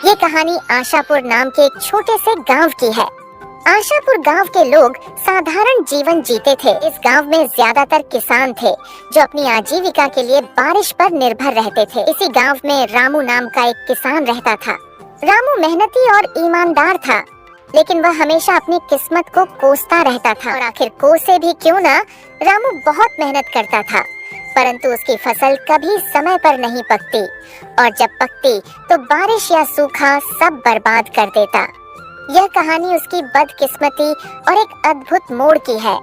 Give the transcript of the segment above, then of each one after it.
ये कहानी आशापुर नाम के एक छोटे से गांव की है। आशापुर गांव के लोग साधारण जीवन जीते थे। इस गांव में ज्यादातर किसान थे जो अपनी आजीविका के लिए बारिश पर निर्भर रहते थे। इसी गांव में रामू नाम का एक किसान रहता था। रामू मेहनती और ईमानदार था, लेकिन वह हमेशा अपनी किस्मत को कोसता रहता था। और आखिर कोसे भी क्यों ना, रामू बहुत मेहनत करता था, परंतु उसकी फसल कभी समय पर नहीं पकती, और जब पकती तो बारिश या सूखा सब बर्बाद कर देता। यह कहानी उसकी बदकिस्मती और एक अद्भुत मोड़ की है।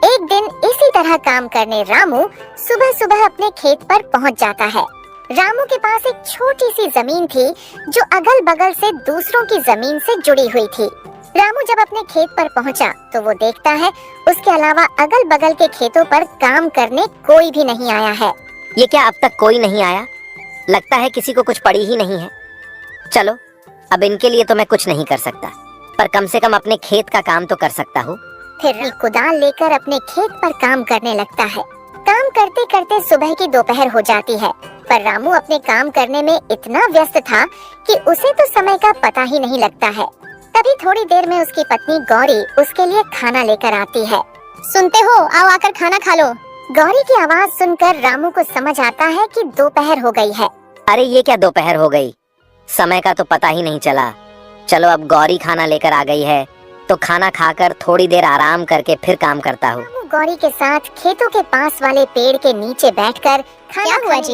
एक दिन इसी तरह काम करने रामू सुबह सुबह अपने खेत पर पहुंच जाता है। रामू के पास एक छोटी सी जमीन थी जो अगल बगल से दूसरों की जमीन से जुड़ी हुई थी। रामू जब अपने खेत पर पहुंचा तो वो देखता है उसके अलावा अगल बगल के खेतों पर काम करने कोई भी नहीं आया है। ये क्या अब तक कोई नहीं आया? लगता है किसी को कुछ पड़ी ही नहीं है। चलो, अब इनके लिए तो मैं कुछ नहीं कर सकता, पर कम से कम अपने खेत का काम तो कर सकता हूँ। फिर कुदाल लेकर अपने खेत पर काम करने लगता है। काम करते करते सुबह की दोपहर हो जाती है, पर रामू अपने काम करने में इतना व्यस्त था कि उसे तो समय का पता ही नहीं लगता है। तभी थोड़ी देर में उसकी पत्नी गौरी उसके लिए खाना लेकर आती है। सुनते हो, आओ आकर खाना खा लो। गौरी की आवाज सुनकर रामू को समझ आता है कि दोपहर हो गई है। अरे ये क्या दोपहर हो गई? समय का तो पता ही नहीं चला। चलो, अब गौरी खाना लेकर आ गई है तो खाना खाकर थोड़ी देर आराम करके फिर काम करता हूँ। रामू गौरी के साथ खेतों के पास वाले पेड़ के नीचे बैठकर खाना हुआ जी?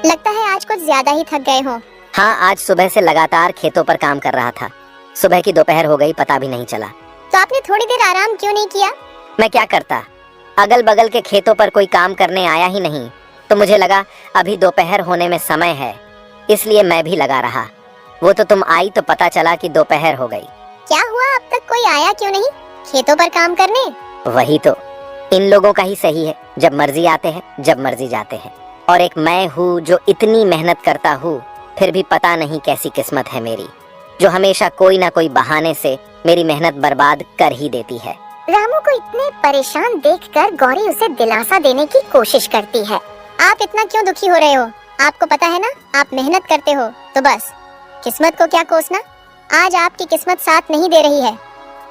लगता है आज कुछ ज्यादा ही थक गए हो। हाँ, आज सुबह से लगातार खेतों पर काम कर रहा था। सुबह की दोपहर हो गई, पता भी नहीं चला। तो आपने थोड़ी देर आराम क्यों नहीं किया? मैं क्या करता, अगल बगल के खेतों पर कोई काम करने आया ही नहीं, तो मुझे लगा अभी दोपहर होने में समय है, इसलिए मैं भी लगा रहा। वो तो तुम आई तो पता चला कि दोपहर हो गई। क्या हुआ, अब तक कोई आया क्यों नहीं खेतों पर काम करने? वही तो, इन लोगों का ही सही है, जब मर्जी आते हैं जब मर्जी जाते हैं, और एक मैं हूँ जो इतनी मेहनत करता हूँ, फिर भी पता नहीं कैसी किस्मत है मेरी, जो हमेशा कोई ना कोई बहाने से मेरी मेहनत बर्बाद कर ही देती है। रामू को इतने परेशान देखकर गौरी उसे दिलासा देने की कोशिश करती है। आप इतना क्यों दुखी हो रहे हो? आपको पता है ना, आप मेहनत करते हो तो बस, किस्मत को क्या कोसना। आज आपकी किस्मत साथ नहीं दे रही है,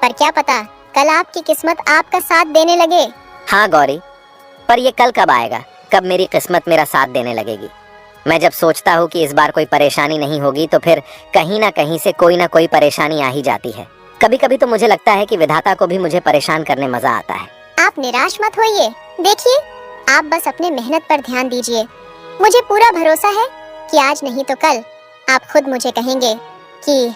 पर क्या पता कल आपकी किस्मत आपका साथ देने लगे। हाँ गौरी, पर ये कल कब आएगा? कब मेरी किस्मत मेरा साथ देने लगेगी? मैं जब सोचता हूँ कि इस बार कोई परेशानी नहीं होगी, तो फिर कहीं ना कहीं से कोई ना कोई परेशानी आ ही जाती है। कभी कभी तो मुझे लगता है कि विधाता को भी मुझे परेशान करने मजा आता है। आप निराश मत होइए। देखिए, आप बस अपने मेहनत पर ध्यान दीजिए। मुझे पूरा भरोसा है कि आज नहीं तो कल आप खुद मुझे कहेंगे कि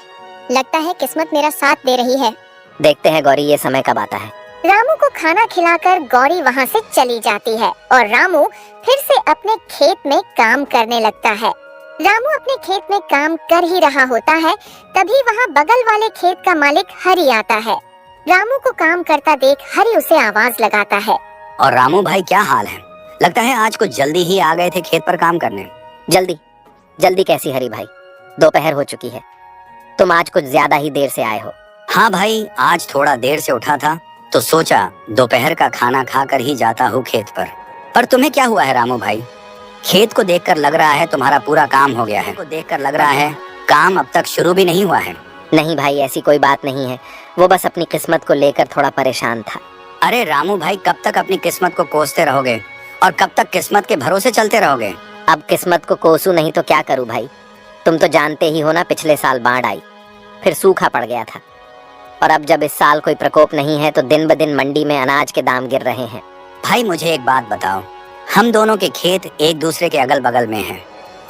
लगता है किस्मत मेरा साथ दे रही है। देखते हैं गौरी, ये समय कब आता है। रामू को खाना खिलाकर गौरी वहाँ से चली जाती है और रामू फिर से अपने खेत में काम करने लगता है। रामू अपने खेत में काम कर ही रहा होता है, तभी वहाँ बगल वाले खेत का मालिक हरि आता है। रामू को काम करता देख हरि उसे आवाज लगाता है। और रामू भाई, क्या हाल है? लगता है आज कुछ जल्दी ही आ गए थे खेत पर काम करने। जल्दी जल्दी कैसी हरि भाई, दोपहर हो चुकी है। तुम आज कुछ ज्यादा ही देर से आए हो। हाँ भाई, आज थोड़ा देर से उठा था तो सोचा दोपहर का खाना खाकर ही जाता हूँ खेत पर तुम्हें क्या हुआ है रामू भाई? खेत को देखकर लग रहा है तुम्हारा पूरा काम हो गया है। देखकर लग रहा है काम अब तक शुरू भी नहीं हुआ है। नहीं भाई, ऐसी कोई बात नहीं है, वो बस अपनी किस्मत को लेकर थोड़ा परेशान था। अरे रामू भाई, कब तक अपनी किस्मत को कोसते रहोगे और कब तक किस्मत के भरोसे चलते रहोगे? अब किस्मत को कोसू नहीं तो क्या करूँ भाई? तुम तो जानते ही हो ना, पिछले साल बाढ़ आई, फिर सूखा पड़ गया था, और अब जब इस साल कोई प्रकोप नहीं है तो दिन ब दिन मंडी में अनाज के दाम गिर रहे हैं। भाई मुझे एक बात बताओ, हम दोनों के खेत एक दूसरे के अगल बगल में हैं,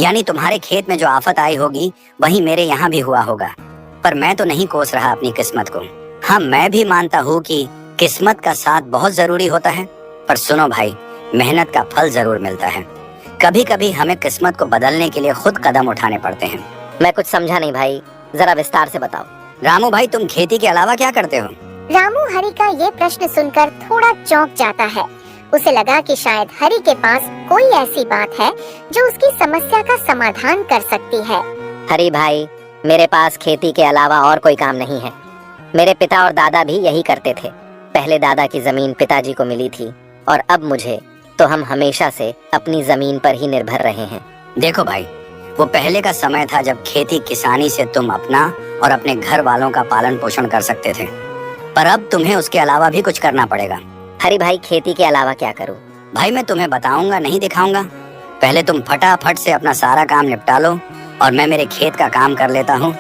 यानी तुम्हारे खेत में जो आफत आई होगी वही मेरे यहाँ भी हुआ होगा, पर मैं तो नहीं कोस रहा अपनी किस्मत को। हाँ, मैं भी मानता हूँ कि किस्मत का साथ बहुत जरूरी होता है, पर सुनो भाई, मेहनत का फल जरूर मिलता है। कभी कभी हमें किस्मत को बदलने के लिए खुद कदम उठाने पड़ते हैं। मैं कुछ समझा नहीं भाई, जरा विस्तार से बताओ। रामू भाई, तुम खेती के अलावा क्या करते हो? रामू हरि का ये प्रश्न सुनकर थोड़ा चौंक जाता है। उसे लगा कि शायद हरि के पास कोई ऐसी बात है जो उसकी समस्या का समाधान कर सकती है। हरि भाई, मेरे पास खेती के अलावा और कोई काम नहीं है। मेरे पिता और दादा भी यही करते थे। पहले दादा की जमीन पिताजी को मिली थी, और अब मुझे, तो हम हमेशा से अपनी जमीन पर ही निर्भर रहे हैं। देखो भाई, वो पहले का समय था जब खेती किसानी से तुम अपना और अपने घर वालों का पालन पोषण कर सकते थे, पर अब तुम्हें उसके अलावा भी कुछ करना पड़ेगा। हरी भाई, खेती के अलावा क्या करूं? भाई मैं तुम्हें बताऊंगा, नहीं दिखाऊंगा। पहले तुम फटाफट से अपना सारा काम निपटा लो और मैं मेरे खेत का काम कर लेता हूँ,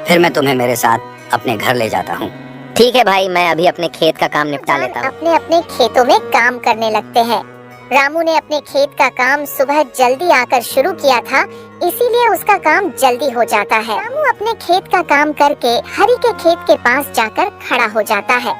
फिर मैं तुम्हें मेरे साथ अपने घर ले जाता हूँ। ठीक है भाई, मैं अभी अपने खेत का काम निपटा लेता हूँ। अपने अपने खेतों में काम करने लगते हैं। रामू ने अपने खेत का काम सुबह जल्दी आकर शुरू किया था, इसीलिए उसका काम जल्दी हो जाता है। रामू अपने खेत का काम करके हरी के खेत के पास जाकर खड़ा हो जाता है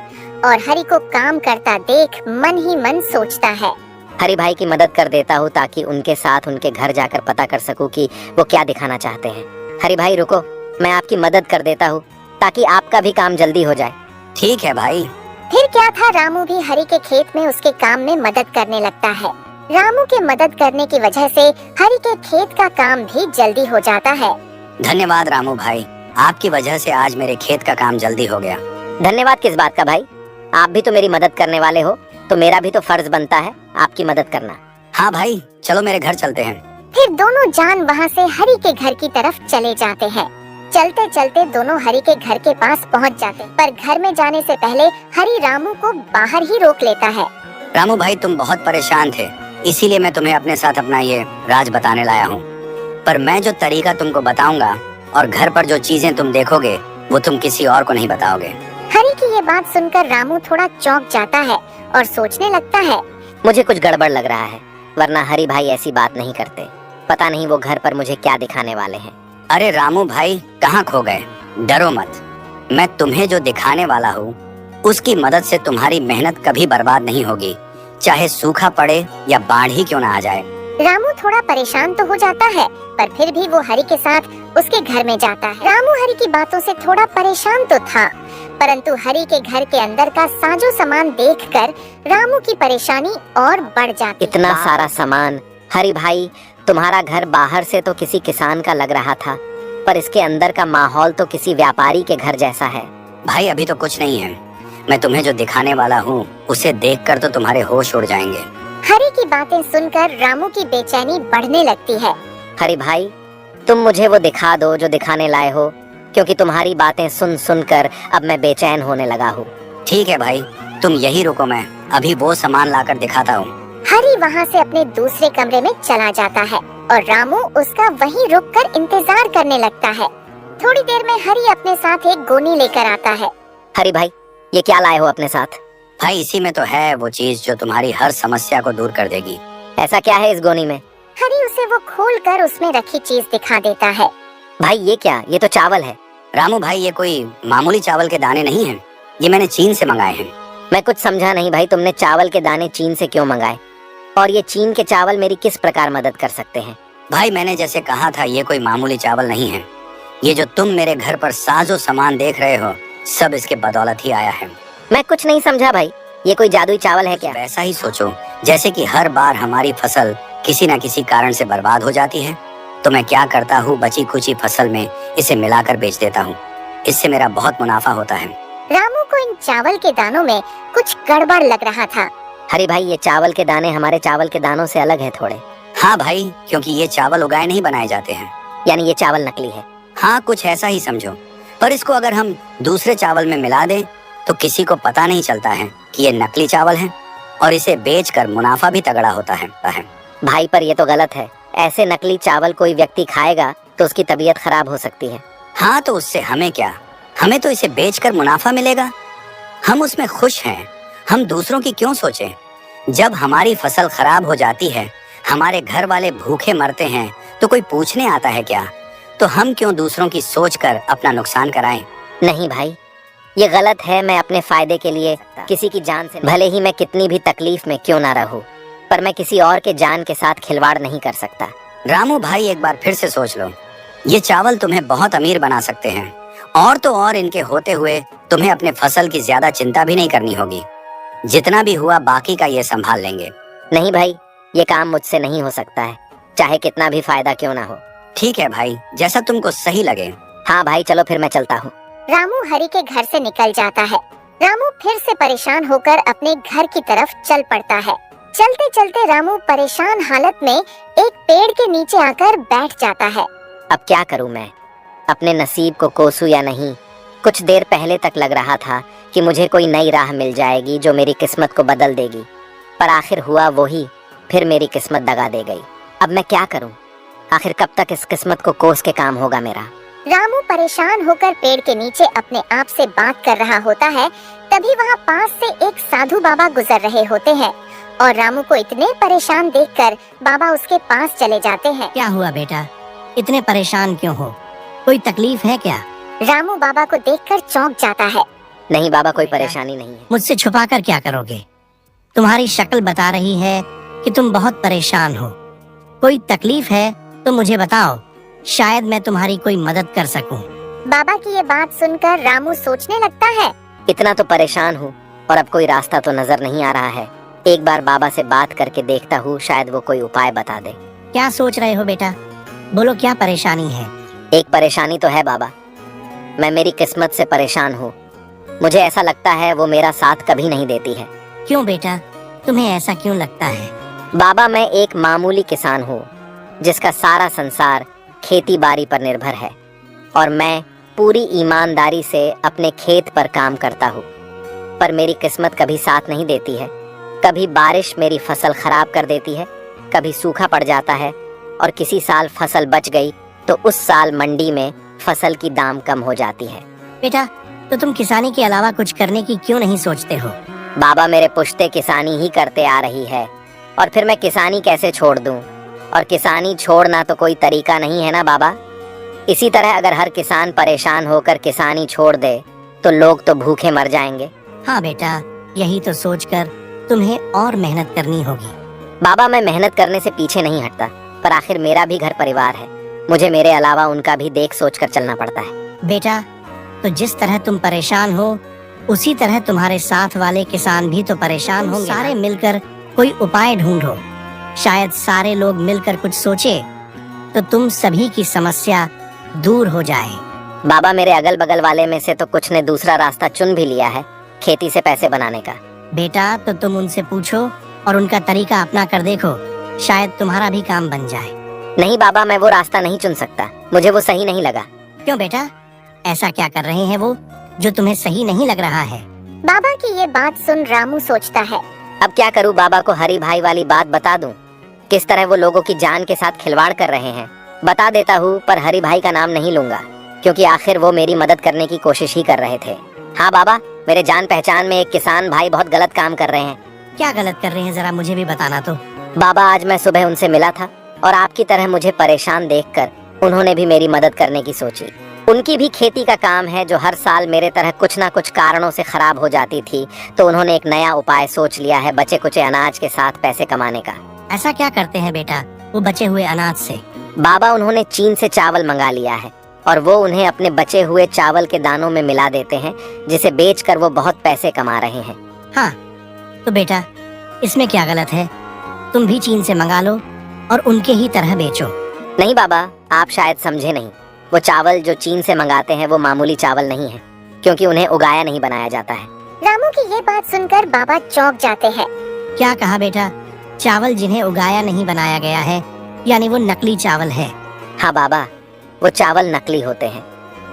और हरी को काम करता देख मन ही मन सोचता है। हरी भाई की मदद कर देता हूँ ताकि उनके साथ उनके घर जाकर पता कर सकूं कि वो क्या दिखाना चाहते हैं। हरी भाई रुको, मैं आपकी मदद कर देता हूँ ताकि आपका भी काम जल्दी हो जाए। ठीक है भाई। फिर क्या था, रामू भी हरी के खेत में उसके काम में मदद करने लगता है। रामू के मदद करने की वजह से हरी के खेत का काम भी जल्दी हो जाता है। धन्यवाद रामू भाई, आपकी वजह से आज मेरे खेत का काम जल्दी हो गया। धन्यवाद किस बात का भाई, आप भी तो मेरी मदद करने वाले हो, तो मेरा भी तो फर्ज बनता है आपकी मदद करना। हाँ भाई, चलो मेरे घर चलते हैं। फिर दोनों जान वहाँ से हरी के घर की तरफ चले जाते हैं। चलते चलते दोनों हरी के घर के पास पहुँच जाते हैं, पर घर में जाने से पहले हरी रामू को बाहर ही रोक लेता है। रामू भाई, तुम बहुत परेशान थे, इसीलिए मैं तुम्हें अपने साथ अपना ये राज बताने लाया हूँ। पर मैं जो तरीका तुमको बताऊंगा और घर पर जो चीजें तुम देखोगे वो तुम किसी और को नहीं बताओगे। हरी की ये बात सुनकर रामू थोड़ा चौंक जाता है और सोचने लगता है, मुझे कुछ गड़बड़ लग रहा है, वरना हरी भाई ऐसी बात नहीं करते। पता नहीं वो घर पर मुझे क्या दिखाने वाले हैं। अरे रामू भाई, कहाँ खो गए? डरो मत, मैं तुम्हें जो दिखाने वाला हूँ उसकी मदद से तुम्हारी मेहनत कभी बर्बाद नहीं होगी, चाहे सूखा पड़े या बाढ़ ही क्यों ना आ जाए। रामू थोड़ा परेशान तो हो जाता है, पर फिर भी वो हरी के साथ उसके घर में जाता है। रामू हरी की बातों से थोड़ा परेशान तो था, परंतु हरी के घर के अंदर का साजो सामान देखकर रामू की परेशानी और बढ़ जाती। इतना सारा सामान। हरी भाई, तुम्हारा घर बाहर से तो किसी किसान का लग रहा था, पर इसके अंदर का माहौल तो किसी व्यापारी के घर जैसा है। भाई अभी तो कुछ नहीं है, मैं तुम्हें जो दिखाने वाला हूँ उसे देखकर तो तुम्हारे होश उड़ जाएंगे। हरी की बातें सुनकर रामू की बेचैनी बढ़ने लगती है। हरी भाई, तुम मुझे वो दिखा दो जो दिखाने लाए हो, क्योंकि तुम्हारी बातें सुन सुनकर अब मैं बेचैन होने लगा हूँ। ठीक है भाई, तुम यही रुको, मैं अभी वो सामान लाकर दिखाता हूँ। हरी वहाँ से अपने दूसरे कमरे में चला जाता है और रामू उसका वहीं रुककर इंतजार करने लगता है। थोड़ी देर में हरी अपने साथ एक गोनी लेकर आता है। हरी भाई, ये क्या लाए हो अपने साथ? भाई इसी में तो है वो चीज जो तुम्हारी हर समस्या को दूर कर देगी। ऐसा क्या है इस गोनी में? हरी उसे वो खोलकर उसमें रखी चीज दिखा देता है। भाई ये क्या? ये तो चावल है। रामू भाई, ये कोई मामूली चावल के दाने नहीं हैं, ये मैंने चीन से मंगाए हैं। मैं कुछ समझा नहीं भाई, तुमने चावल के दाने चीन से क्यों मंगाए? और ये चीन के चावल मेरी किस प्रकार मदद कर सकते हैं? भाई मैंने जैसे कहा था, ये कोई मामूली चावल नहीं है। ये जो तुम मेरे घर पर साजो सामान देख रहे हो, सब इसके बदौलत ही आया है। मैं कुछ नहीं समझा भाई, ये कोई जादुई चावल है क्या? वैसा ही सोचो, जैसे कि हर बार हमारी फसल किसी न किसी कारण से बर्बाद हो जाती है, तो मैं क्या करता हूँ, बची कुची फसल में इसे मिलाकर बेच देता हूँ। इससे मेरा बहुत मुनाफा होता है। रामू को इन चावल के दानों में कुछ गड़बड़ लग रहा था। हरी भाई, ये चावल के दाने हमारे चावल के दानों से अलग है थोड़े। हाँ भाई, क्योंकि ये चावल उगाए नहीं बनाए जाते हैं। यानी ये चावल नकली है? हाँ, कुछ ऐसा ही समझो। पर इसको अगर हम दूसरे चावल में मिला दें तो किसी को पता नहीं चलता है कि ये नकली चावल है, और इसे बेचकर मुनाफा भी तगड़ा होता है। भाई पर ये तो गलत है, ऐसे नकली चावल कोई व्यक्ति खाएगा तो उसकी तबीयत खराब हो सकती है। हाँ, तो उससे हमें क्या, हमें तो इसे बेचकर मुनाफा मिलेगा, हम उसमें खुश हैं। हम दूसरों की क्यों सोचें? जब हमारी फसल खराब हो जाती है, हमारे घर वाले भूखे मरते हैं, तो कोई पूछने आता है क्या? तो हम क्यों दूसरों की सोचकर अपना नुकसान कराएं? नहीं भाई, ये गलत है। मैं अपने फायदे के लिए किसी की जान से, भले ही मैं कितनी भी तकलीफ में क्यों ना रहूं, पर मैं किसी और के जान के साथ खिलवाड़ नहीं कर सकता। रामू भाई, एक बार फिर से सोच लो, ये चावल तुम्हें बहुत अमीर बना सकते हैं, और तो और इनके होते हुए तुम्हें अपने फसल की ज्यादा चिंता भी नहीं करनी होगी। जितना भी हुआ बाकी का ये संभाल लेंगे। नहीं भाई, ये काम मुझसे नहीं हो सकता है, चाहे कितना भी फायदा क्यों ना हो। ठीक है भाई, जैसा तुमको सही लगे। हाँ भाई, चलो फिर मैं चलता हूँ। रामू हरी के घर से निकल जाता है। रामू फिर से परेशान होकर अपने घर की तरफ चल पड़ता है। चलते चलते रामू परेशान हालत में एक पेड़ के नीचे आकर बैठ जाता है। अब क्या करूं मैं, अपने नसीब को कोसूं या नहीं। कुछ देर पहले तक लग रहा था कि मुझे कोई नई राह मिल जाएगी जो मेरी किस्मत को बदल देगी, पर आखिर हुआ वही, फिर मेरी किस्मत दगा दे गई। अब मैं क्या करूं, आखिर कब तक इस किस्मत को कोस के काम होगा मेरा। रामू परेशान होकर पेड़ के नीचे अपने आप से बात कर रहा होता है। तभी वहाँ पास से एक साधु बाबा गुजर रहे होते हैं और रामू को इतने परेशान देखकर बाबा उसके पास चले जाते हैं। क्या हुआ बेटा, इतने परेशान क्यों हो? कोई तकलीफ है क्या? रामू बाबा को देखकर चौंक जाता है। नहीं बाबा, कोई परेशानी नहीं है। मुझसे छुपाकर क्या करोगे? तुम्हारी शक्ल बता रही है कि तुम बहुत परेशान हो। कोई तकलीफ है तो मुझे बताओ, शायद मैं तुम्हारी कोई मदद कर सकूं। बाबा की ये बात सुनकर रामू सोचने लगता है। इतना तो परेशान हूँ और अब कोई रास्ता तो नजर नहीं आ रहा है। एक बार बाबा से बात करके देखता हूँ, शायद वो कोई उपाय बता दे। क्या सोच रहे हो बेटा? बोलो, क्या परेशानी है? एक परेशानी तो है बाबा, मैं मेरी किस्मत से परेशान हूँ। मुझे ऐसा लगता है वो मेरा साथ कभी नहीं देती है। क्यों बेटा, तुम्हें ऐसा क्यों लगता है? बाबा, मैं एक मामूली किसान हूँ जिसका सारा संसार खेती बाड़ी पर निर्भर है और मैं पूरी ईमानदारी से अपने खेत पर काम करता हूँ, पर मेरी किस्मत कभी साथ नहीं देती है। कभी बारिश मेरी फसल खराब कर देती है, कभी सूखा पड़ जाता है और किसी साल फसल बच गई तो उस साल मंडी में फसल की दाम कम हो जाती है। बेटा, तो तुम किसानी के अलावा कुछ करने की क्यों नहीं सोचते हो? बाबा, मेरे पुश्ते किसानी ही करते आ रही है और फिर मैं किसानी कैसे छोड़ दूं? और किसानी छोड़ना तो कोई तरीका नहीं है ना बाबा। इसी तरह अगर हर किसान परेशान होकर किसानी छोड़ दे तो लोग तो भूखे मर जाएंगे। हाँ बेटा, यही तो सोचकर तुम्हें और मेहनत करनी होगी। बाबा, मैं मेहनत करने से पीछे नहीं हटता, पर आखिर मेरा भी घर परिवार है। मुझे मेरे अलावा उनका भी देख सोच कर चलना पड़ता है। बेटा, तो जिस तरह तुम परेशान हो उसी तरह तुम्हारे साथ वाले किसान भी तो परेशान होंगे। सारे मिलकर कोई उपाय ढूंढो, शायद सारे लोग मिलकर कुछ सोचे तो तुम सभी की समस्या दूर हो जाए। बाबा, मेरे अगल बगल वाले में से तो कुछ ने दूसरा रास्ता चुन भी लिया है, खेती से पैसे बनाने का। बेटा, तो तुम उनसे पूछो और उनका तरीका अपना कर देखो, शायद तुम्हारा भी काम बन जाए। नहीं बाबा, मैं वो रास्ता नहीं चुन सकता, मुझे वो सही नहीं लगा। क्यों बेटा, ऐसा क्या कर रहे हैं वो जो तुम्हें सही नहीं लग रहा है? बाबा की ये बात सुन रामू सोचता है। अब क्या करूं, बाबा को हरी भाई वाली बात बता दूं? किस तरह वो लोगों की जान के साथ खिलवाड़ कर रहे हैं। बता देता हूँ, पर हरी भाई का नाम नहीं लूंगा, क्योंकि आखिर वो मेरी मदद करने की कोशिश ही कर रहे थे। हाँ बाबा, मेरे जान पहचान में एक किसान भाई बहुत गलत काम कर रहे हैं। क्या गलत कर रहे हैं, जरा मुझे भी बताना तो। बाबा, आज मैं सुबह उनसे मिला था और आपकी तरह मुझे परेशान देखकर उन्होंने भी मेरी मदद करने की सोची। उनकी भी खेती का काम है जो हर साल मेरे तरह कुछ ना कुछ कारणों से खराब हो जाती थी, तो उन्होंने एक नया उपाय सोच लिया है बचे कुचे अनाज के साथ पैसे कमाने का। ऐसा क्या करते हैं बेटा वो बचे हुए अनाज से? बाबा, उन्होंने चीन से चावल मंगा लिया है और वो उन्हें अपने बचे हुए चावल के दानों में मिला देते हैं, जिसे बेचकर वो बहुत पैसे कमा रहे हैं। हाँ, तो बेटा इसमें क्या गलत है? तुम भी चीन से मंगा लो और उनके ही तरह बेचो। नहीं बाबा, आप शायद समझे नहीं। वो चावल जो चीन से मंगाते हैं वो मामूली चावल नहीं है, क्योंकि उन्हें उगाया नहीं बनाया जाता है। रामू की ये बात सुनकर बाबा चौंक जाते हैं। क्या कहा बेटा? चावल जिन्हें उगाया नहीं बनाया गया है, यानी वो नकली चावल है? हाँ बाबा, वो चावल नकली होते हैं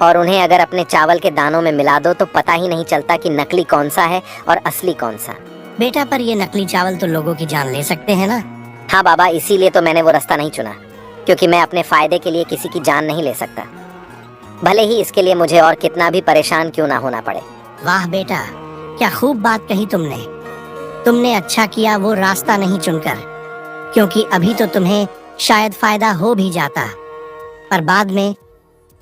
और उन्हें अगर अपने चावल के दानों में मिला दो तो पता ही नहीं चलता कि नकली कौन सा है और असली कौन सा। बेटा, पर ये नकली चावल तो लोगों की जान ले सकते हैं ना? हाँ बाबा, इसीलिए तो मैंने वो रास्ता नहीं चुना, क्योंकि मैं अपने फायदे के लिए किसी की जान नहीं ले सकता, भले ही इसके लिए मुझे और कितना भी परेशान क्यों ना होना पड़े। वाह बेटा, क्या खूब बात कही तुमने। तुमने अच्छा किया वो रास्ता नहीं चुनकर, क्योंकि अभी तो तुम्हें शायद फायदा हो भी जाता, पर बाद में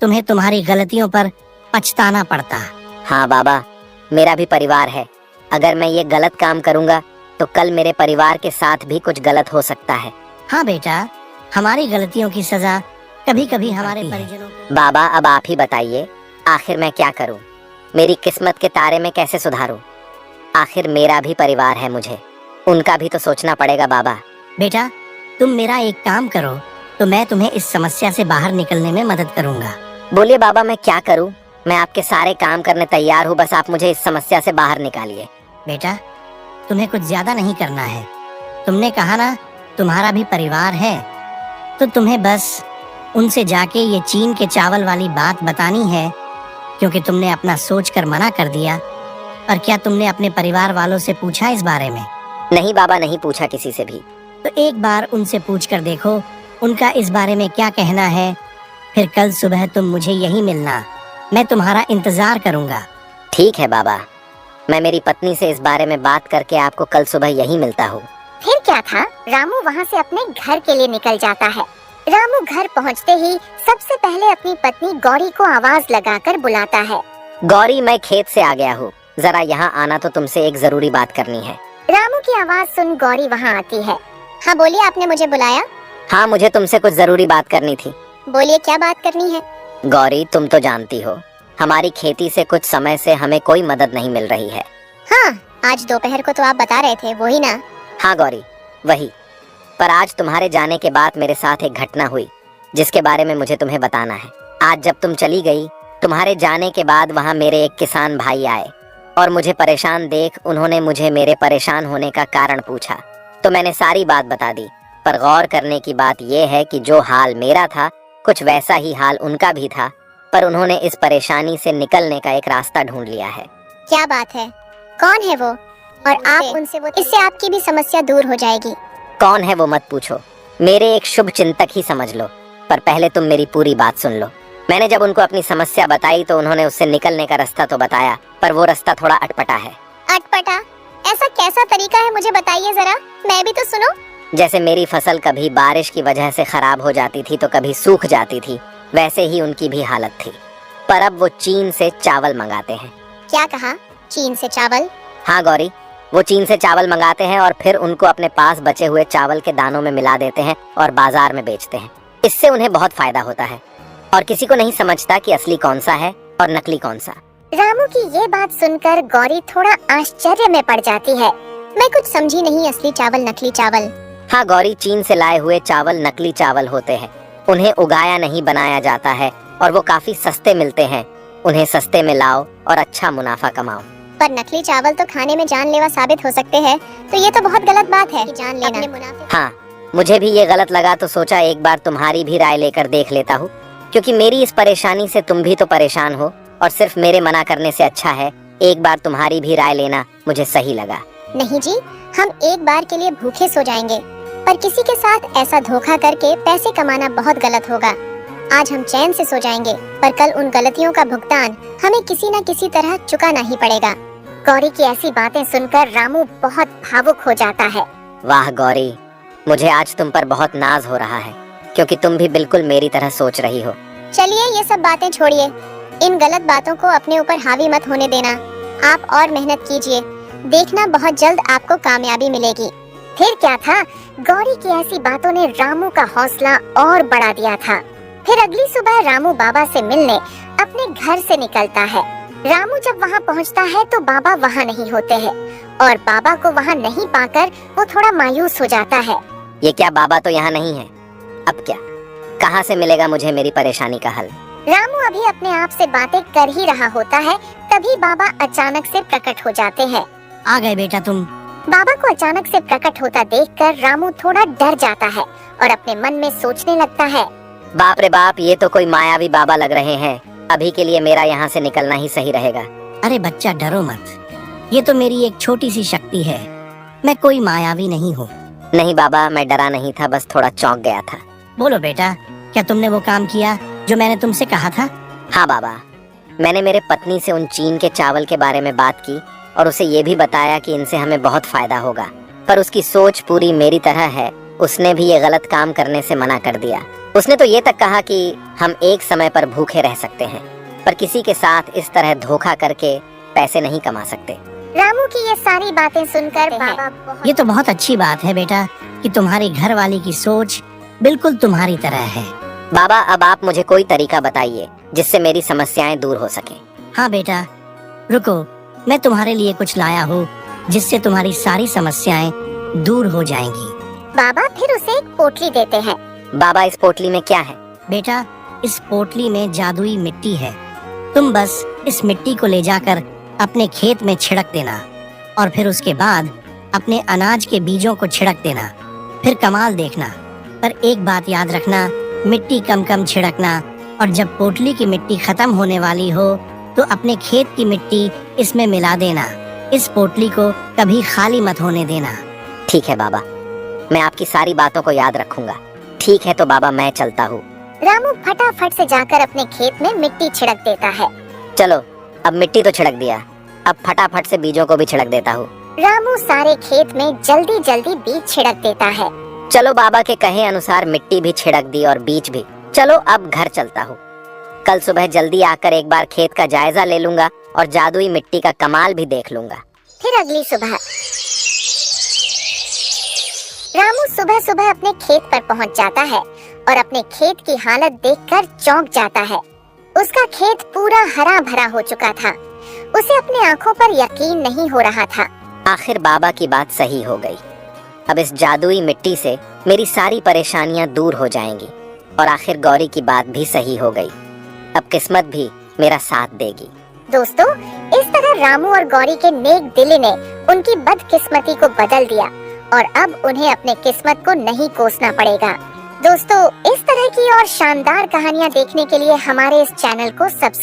तुम्हें तुम्हारी गलतियों पर पछताना पड़ता। हाँ बाबा, मेरा भी परिवार है। अगर मैं ये गलत काम करूँगा तो कल मेरे परिवार के साथ भी कुछ गलत हो सकता है। हाँ बेटा, हमारी गलतियों की सजा कभी कभी हमारे परिजनों को। बाबा, अब आप ही बताइए, आखिर मैं क्या करूं? मेरी किस्मत के तारे में कैसे सुधारूं? आखिर मेरा भी परिवार है, मुझे उनका भी तो सोचना पड़ेगा। बाबा बेटा, तुम मेरा एक काम करो तो मैं तुम्हें इस समस्या से बाहर निकलने में मदद करूंगा। बोलिए बाबा, मैं क्या करूं? मैं आपके सारे काम करने तैयार हूं, बस आप मुझे इस समस्या से बाहर निकालिए। बेटा, तुम्हें कुछ ज्यादा नहीं करना है। तुमने कहा ना तुम्हारा भी परिवार है, तो तुम्हें बस उनसे जाके ये चीन के चावल वाली बात बतानी है, क्योंकि तुमने अपना सोचकर मना कर दिया। और क्या तुमने अपने परिवार वालों से पूछा इस बारे में? नहीं बाबा, नहीं पूछा किसी से भी। तो एक बार उनसे पूछकर देखो उनका इस बारे में क्या कहना है। फिर कल सुबह तुम मुझे यहीं मिलना, मैं तुम्हारा इंतजार करूंगा। ठीक है बाबा, मैं मेरी पत्नी से इस बारे में बात करके आपको कल सुबह यहीं मिलता हूँ। फिर क्या था, रामू वहाँ से अपने घर के लिए निकल जाता है। रामू घर पहुँचते ही सबसे पहले अपनी पत्नी गौरी को आवाज लगाकर बुलाता है। गौरी, मैं खेत से आ गया हूँ, जरा यहाँ आना, तो तुमसे एक जरूरी बात करनी है। रामू की आवाज सुन गौरी वहाँ आती है। हाँ बोलिए, आपने मुझे बुलाया? हाँ, मुझे तुमसे कुछ जरूरी बात करनी थी। बोलिए, क्या बात करनी है? गौरी, तुम तो जानती हो हमारी खेती से कुछ समय से हमें कोई मदद नहीं मिल रही है। हाँ, आज दोपहर को तो आप बता रहे थे, वही ना? हाँ गौरी, वही। पर आज तुम्हारे जाने के बाद मेरे साथ एक घटना हुई जिसके बारे में मुझे तुम्हें बताना है। आज जब तुम चली गई, तुम्हारे जाने के बाद वहाँ मेरे एक किसान भाई आए और मुझे परेशान देख उन्होंने मुझे मेरे परेशान होने का कारण पूछा। तो मैंने सारी बात बता दी। पर गौर करने की बात यह है कि जो हाल मेरा था कुछ वैसा ही हाल उनका भी था, पर उन्होंने इस परेशानी से निकलने का एक रास्ता ढूंढ लिया है। क्या बात है? कौन है वो? और आप उनसे वो, इससे आपकी भी समस्या दूर हो जाएगी। कौन है वो मत पूछो, मेरे एक शुभ चिंतक ही समझ लो। पर पहले तुम मेरी पूरी बात सुन लो। मैंने जब उनको अपनी समस्या बताई तो उन्होंने उससे निकलने का रास्ता तो बताया, पर वो रास्ता थोड़ा अटपटा है। अटपटा? ऐसा कैसा तरीका है, मुझे बताइए जरा, मैं भी तो सुनो। जैसे मेरी फसल कभी बारिश की वजह से खराब हो जाती थी तो कभी सूख जाती थी, वैसे ही उनकी भी हालत थी। पर अब वो चीन से चावल मंगाते हैं। क्या कहा? चीन से चावल? हाँ गौरी, वो चीन से चावल मंगाते हैं और फिर उनको अपने पास बचे हुए चावल के दानों में मिला देते हैं और बाजार में बेचते हैं। इससे उन्हें बहुत फायदा होता है और किसी को नहीं समझता कि असली कौन सा है और नकली कौन सा। रामू की ये बात सुनकर गौरी थोड़ा आश्चर्य में पड़ जाती है। मैं कुछ समझी नहीं, असली चावल नकली चावल? हाँ गौरी, चीन से लाए हुए चावल नकली चावल होते हैं। उन्हें उगाया नहीं बनाया जाता है और वो काफी सस्ते मिलते हैं। उन्हें सस्ते में लाओ और अच्छा मुनाफा कमाओ। पर नकली चावल तो खाने में जानलेवा साबित हो सकते हैं, तो ये तो बहुत गलत बात है कि जान लेना। अपने मुनाफे। हाँ, मुझे भी ये गलत लगा तो सोचा एक बार तुम्हारी भी राय लेकर देख लेता हूँ, क्योंकि मेरी इस परेशानी से तुम भी तो परेशान हो और सिर्फ मेरे मना करने से अच्छा है एक बार तुम्हारी भी राय लेना मुझे सही लगा। नहीं जी, हम एक बार के लिए भूखे सो जाएंगे, पर किसी के साथ ऐसा धोखा करके पैसे कमाना बहुत गलत होगा। आज हम चैन से सो जाएंगे, पर कल उन गलतियों का भुगतान हमें किसी न किसी तरह चुकाना ही पड़ेगा। गौरी की ऐसी बातें सुनकर रामू बहुत भावुक हो जाता है। वाह गौरी, मुझे आज तुम पर बहुत नाज हो रहा है, क्योंकि तुम भी बिल्कुल मेरी तरह सोच रही हो। चलिए ये सब बातें छोड़िए, इन गलत बातों को अपने ऊपर हावी मत होने देना। आप और मेहनत कीजिए, देखना बहुत जल्द आपको कामयाबी मिलेगी। फिर क्या था, गौरी की ऐसी बातों ने रामू का हौसला और बढ़ा दिया था। फिर अगली सुबह रामू बाबा से मिलने अपने घर से निकलता है। रामू जब वहाँ पहुँचता है तो बाबा वहाँ नहीं होते हैं और बाबा को वहाँ नहीं पाकर वो थोड़ा मायूस हो जाता है। ये क्या, बाबा तो यहाँ नहीं है? अब क्या, कहाँ से मिलेगा मुझे मेरी परेशानी का हल? रामू अभी अपने आप से बातें कर ही रहा होता है, तभी बाबा अचानक से प्रकट हो जाते हैं। आ गए बेटा तुम। बाबा को अचानक से प्रकट होता देखकर रामू थोड़ा डर जाता है और अपने मन में सोचने लगता है, बाप रे बाप, ये तो कोई मायावी बाबा लग रहे हैं। अभी के लिए मेरा यहाँ से निकलना ही सही रहेगा। अरे बच्चा डरो मत, ये तो मेरी एक छोटी सी शक्ति है, मैं कोई मायावी नहीं हूँ। नहीं बाबा, मैं डरा नहीं था, बस थोड़ा चौंक गया था। बोलो बेटा, क्या तुमने वो काम किया जो मैंने तुमसे कहा था? हाँ बाबा, मैंने मेरे पत्नी से उन चीन के चावल के बारे में बात की और उसे ये भी बताया कि इनसे हमें बहुत फायदा होगा, पर उसकी सोच पूरी मेरी तरह है। उसने भी ये गलत काम करने से मना कर दिया। उसने तो ये तक कहा कि हम एक समय पर भूखे रह सकते हैं, पर किसी के साथ इस तरह धोखा करके पैसे नहीं कमा सकते। रामू की ये सारी बातें सुनकर बाबा ये तो बहुत अच्छी बात है बेटा कि तुम्हारी घर वाली की सोच बिल्कुल तुम्हारी तरह है। बाबा, अब आप मुझे कोई तरीका बताइए जिससे मेरी समस्याएं दूर हो सके। हाँ बेटा, रुको, मैं तुम्हारे लिए कुछ लाया हूँ जिससे तुम्हारी सारी समस्याएं दूर हो जाएंगी। बाबा फिर उसे एक पोटली देते हैं। बाबा, इस पोटली में क्या है? बेटा, इस पोटली में जादुई मिट्टी है। तुम बस इस मिट्टी को ले जाकर अपने खेत में छिड़क देना और फिर उसके बाद अपने अनाज के बीजों को छिड़क देना, फिर कमाल देखना। पर एक बात याद रखना मिट्टी कम कम छिड़कना, और जब पोटली की मिट्टी खत्म होने वाली हो तो अपने खेत की मिट्टी इसमें मिला देना। इस पोटली को कभी खाली मत होने देना। ठीक है बाबा, मैं आपकी सारी बातों को याद रखूंगा। ठीक है तो बाबा, मैं चलता हूँ। रामू फटाफट से जाकर अपने खेत में मिट्टी छिड़क देता है। चलो, अब मिट्टी तो छिड़क दिया, अब फटाफट से बीजों को भी छिड़क देता हूँ। रामू सारे खेत में जल्दी जल्दी बीज छिड़क देता है। चलो, बाबा के कहे अनुसार मिट्टी भी छिड़क दी और बीज भी। चलो अब घर चलता हूँ। कल सुबह जल्दी आकर एक बार खेत का जायजा ले लूंगा और जादुई मिट्टी का कमाल भी देख लूंगा। फिर अगली सुबह रामू सुबह सुबह अपने खेत पर पहुंच जाता है और अपने खेत की हालत देखकर चौंक जाता है। उसका खेत पूरा हरा भरा हो चुका था। उसे अपने आंखों पर यकीन नहीं हो रहा था। आखिर बाबा की बात सही हो गई। अब इस जादुई मिट्टी से मेरी सारी परेशानियां दूर हो जाएंगी और आखिर गौरी की बात भी सही हो गई। अब किस्मत भी मेरा साथ देगी। दोस्तों, इस तरह रामू और गौरी के नेक दिली ने उनकी बदकिस्मती को बदल दिया और अब उन्हें अपने किस्मत को नहीं कोसना पड़ेगा। दोस्तों, इस तरह की और शानदार कहानियाँ देखने के लिए हमारे इस चैनल को सब्सक्राइब